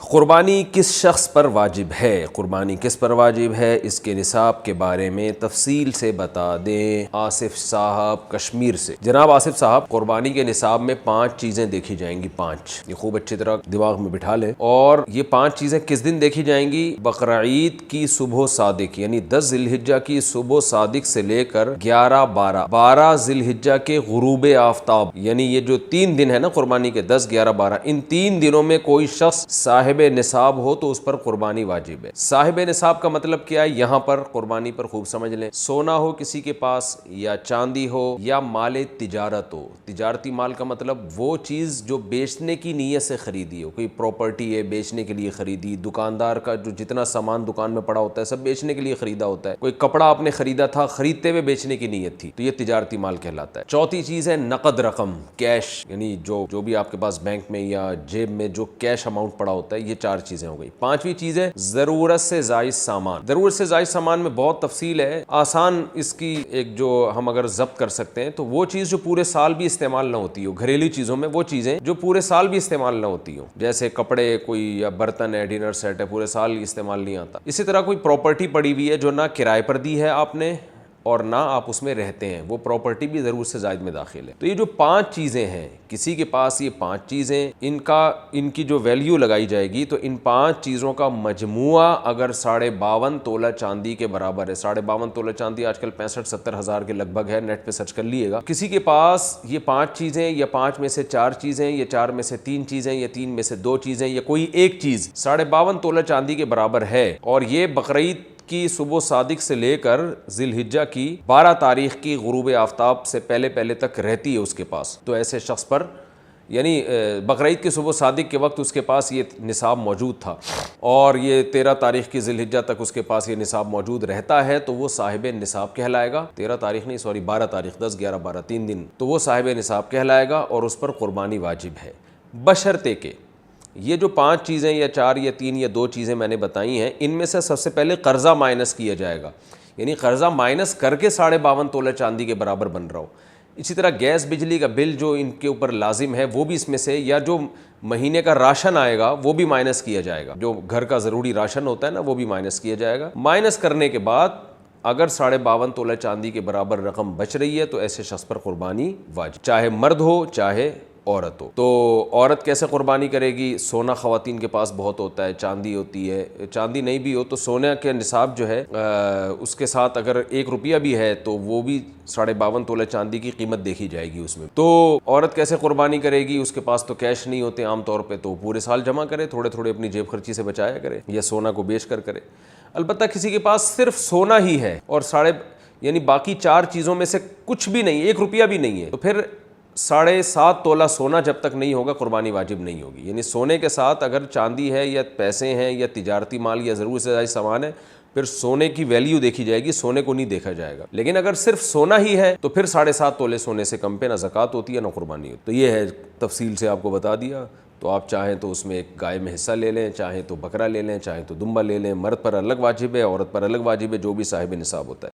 قربانی کس شخص پر واجب ہے؟ قربانی کس پر واجب ہے، اس کے نصاب کے بارے میں تفصیل سے بتا دیں آصف صاحب کشمیر سے۔ جناب آصف صاحب، قربانی کے نصاب میں 5 چیزیں دیکھی جائیں گی، 5، یہ خوب اچھی طرح دماغ میں بٹھا لیں۔ اور یہ 5 چیزیں کس دن دیکھی جائیں گی؟ بقرعید کی صبح صادق یعنی 10 ذی الحجہ کی صبح صادق سے لے کر 11 ذی الحجہ کے غروب آفتاب، یعنی یہ جو 3 دن ہے نا قربانی کے، 10 11 12، ان 3 دنوں میں کوئی شخص صاحب نصاب ہو تو اس پر قربانی واجب ہے۔ صاحب نصاب کا مطلب کیا ہے؟ یہاں پر قربانی پر خوب سمجھ لیں، سونا ہو کسی کے پاس، یا چاندی ہو، یا مال تجارت ہو۔ تجارتی مال کا مطلب وہ چیز جو بیچنے کی نیت سے خریدی ہو، کوئی پراپرٹی ہے بیچنے کے لیے خریدی، دکاندار کا جو جتنا سامان دکان میں پڑا ہوتا ہے سب بیچنے کے لیے خریدا ہوتا ہے، کوئی کپڑا آپ نے خریدا تھا، خریدتے ہوئے بیچنے کی نیت تھی، تو یہ تجارتی مال کہلاتا ہے۔ چوتھی چیز ہے نقد رقم، کیش، یعنی جو بھی آپ کے پاس بینک میں یا جیب میں جو کیش اماؤنٹ پڑا ہوتا ہے، یہ 4 چیزیں ہو گئی۔ 5ویں چیز ہے ضرورت سے زائد سامان۔ ضرورت سے زائد سامان میں بہت تفصیل ہے، آسان اس کی ایک جو ہم اگر ضبط کر سکتے ہیں تو وہ چیز جو پورے سال بھی استعمال نہ ہوتی ہو، گھریلو چیزوں میں وہ چیزیں جو پورے سال بھی استعمال نہ ہوتی ہوں، جیسے کپڑے کوئی یا برتن ہے، ڈنر سیٹ ہے، پورے سال استعمال نہیں آتا۔ اسی طرح کوئی پراپرٹی پڑی ہوئی ہے جو نہ کرائے پر دی ہے آپ نے اور نہ آپ اس میں رہتے ہیں، وہ پراپرٹی بھی ضرورت سے زائد میں داخل ہے۔ تو یہ جو 5 چیزیں ہیں، کسی کے پاس یہ 5 چیزیں، ان کی جو ویلیو لگائی جائے گی تو ان 5 چیزوں کا مجموعہ اگر 52.5 تولہ چاندی کے برابر ہے، 52.5 تولہ چاندی آج کل 65-70 ہزار کے لگ بھگ ہے، نیٹ پہ سرچ کر لیے گا۔ کسی کے پاس یہ 5 چیزیں، یا 5 میں سے 4 چیزیں، یا 4 میں سے 3 چیزیں، یا 3 میں سے 2 چیزیں، یا کوئی ایک چیز 52.5 تولہ چاندی کے برابر ہے، اور یہ بقرعید کی صبح صادق سے لے کر ذی الحجہ کی 12 تاریخ کی غروب آفتاب سے پہلے تک رہتی ہے اس کے پاس، تو ایسے شخص پر، یعنی بقرعید کی صبح صادق کے وقت اس کے پاس یہ نصاب موجود تھا اور یہ 13 تاریخ کی ذی الحجہ تک اس کے پاس یہ نصاب موجود رہتا ہے، تو وہ صاحب نصاب کہلائے گا۔ 13 تاریخ نہیں، 12 تاریخ، 10 11 12 3 دن، تو وہ صاحب نصاب کہلائے گا اور اس پر قربانی واجب ہے، بشرطے کہ یہ جو 5 چیزیں یا 4 یا 3 یا 2 چیزیں میں نے بتائی ہیں، ان میں سے سب سے پہلے قرضہ مائنس کیا جائے گا، یعنی قرضہ مائنس کر کے 52.5 تولہ چاندی کے برابر بن رہا ہو۔ اسی طرح گیس بجلی کا بل جو ان کے اوپر لازم ہے وہ بھی اس میں سے، یا جو مہینے کا راشن آئے گا وہ بھی مائنس کیا جائے گا، جو گھر کا ضروری راشن ہوتا ہے نا وہ بھی مائنس کیا جائے گا۔ مائنس کرنے کے بعد اگر 52.5 تولہ چاندی کے برابر رقم بچ رہی ہے تو ایسے شخص پر قربانی واجب، چاہے مرد ہو چاہے عورت ہو۔ تو عورت کیسے قربانی کرے گی؟ سونا خواتین کے پاس بہت ہوتا ہے، چاندی ہوتی ہے، چاندی نہیں بھی ہو تو سونے کے نصاب جو ہے اس کے ساتھ اگر 1 روپیہ بھی ہے تو وہ بھی 52.5 تولہ چاندی کی قیمت دیکھی جائے گی اس میں۔ تو عورت کیسے قربانی کرے گی؟ اس کے پاس تو کیش نہیں ہوتے عام طور پہ، تو پورے سال جمع کرے، تھوڑے تھوڑے اپنی جیب خرچی سے بچایا کرے، یا سونا کو بیچ کر کرے۔ البتہ کسی کے پاس صرف سونا ہی ہے اور یعنی باقی 4 چیزوں میں سے کچھ بھی نہیں، 1 روپیہ بھی نہیں ہے، تو پھر 7.5 تولہ سونا جب تک نہیں ہوگا قربانی واجب نہیں ہوگی۔ یعنی سونے کے ساتھ اگر چاندی ہے یا پیسے ہیں یا تجارتی مال یا ضرورت سے زائد سامان ہے، پھر سونے کی ویلیو دیکھی جائے گی، سونے کو نہیں دیکھا جائے گا۔ لیکن اگر صرف سونا ہی ہے تو پھر 7.5 تولے سونے سے کم پہ نہ زکوٰۃ ہوتی ہے نہ قربانی ہوتی۔ تو یہ ہے، تفصیل سے آپ کو بتا دیا۔ تو آپ چاہیں تو اس میں ایک گائے میں حصہ لے لیں، چاہیں تو بکرا لے لیں، چاہیں تو دمبا لے لیں۔ مرد پر الگ واجب ہے، عورت پر الگ واجب ہے، جو بھی صاحب نصاب ہوتا ہے۔